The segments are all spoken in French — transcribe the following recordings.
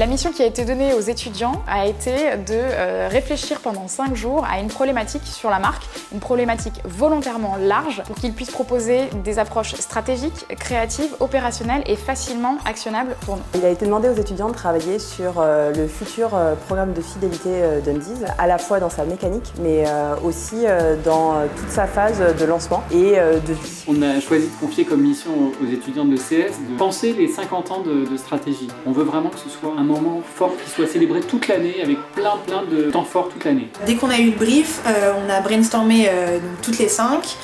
La mission qui a été donnée aux étudiants a été de réfléchir pendant 5 jours à une problématique sur la marque, une problématique volontairement large pour qu'ils puissent proposer des approches stratégiques, créatives, opérationnelles et facilement actionnables pour nous. Il a été demandé aux étudiants de travailler sur le futur programme de fidélité d'Undies, à la fois dans sa mécanique mais aussi dans toute sa phase de lancement et de vie. On a choisi de confier comme mission aux étudiants de l'ECS de penser les 50 ans de stratégie. On veut vraiment que ce soit un moment fort qui soit célébré toute l'année avec plein de temps forts toute l'année. Dès qu'on a eu le brief, on a brainstormé toutes les 5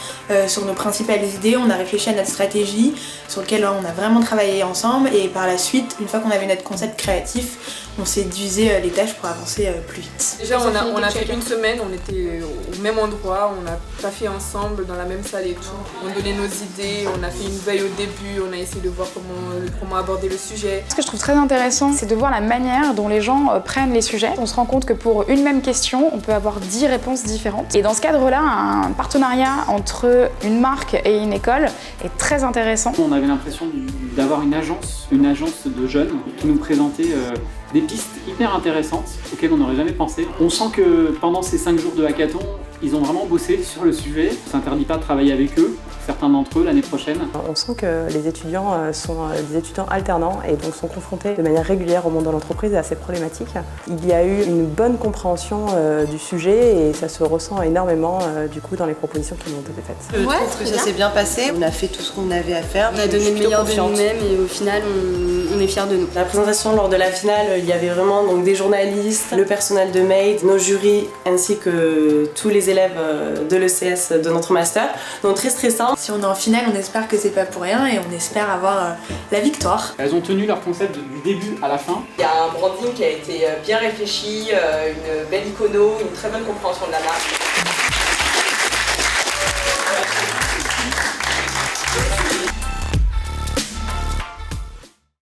sur nos principales idées, on a réfléchi à notre stratégie sur laquelle on a vraiment travaillé ensemble et par la suite, une fois qu'on avait notre concept créatif, on s'est divisé les tâches pour avancer plus vite. Déjà on a fait une semaine, on était au même endroit, on a taffé ensemble dans la même salle et tout. On donnait nos idées, on a fait une veille au début, on a essayé de voir comment aborder le sujet. Ce que je trouve très intéressant, c'est de voir la manière dont les gens prennent les sujets. On se rend compte que pour une même question, on peut avoir 10 réponses différentes. Et dans ce cadre-là, un partenariat entre une marque et une école est très intéressant. On avait l'impression d'avoir une agence de jeunes qui nous présentait des pistes hyper intéressantes auxquelles on n'aurait jamais pensé. On sent que pendant ces 5 jours de hackathon, ils ont vraiment bossé sur le sujet. Ça ne s'interdit pas de travailler avec eux, certains d'entre eux l'année prochaine. On sent que les étudiants sont des étudiants alternants et donc sont confrontés de manière régulière au monde de l'entreprise et à ces problématiques. Il y a eu une bonne compréhension du sujet et ça se ressent énormément du coup dans les propositions qui nous ont été faites. Je trouve que ça s'est bien passé, on a fait tout ce qu'on avait à faire. On a donné le meilleur de nous-mêmes et au final on est fiers de nous. La présentation lors de la finale, il y avait vraiment donc, des journalistes, le personnel de Made, nos jurys ainsi que tous les élèves de l'ECS de notre master. Donc très stressant. Si on est en finale, on espère que c'est pas pour rien et on espère avoir la victoire. Elles ont tenu leur concept du début à la fin. Il y a un branding qui a été bien réfléchi, une belle icono, une très bonne compréhension de la marque.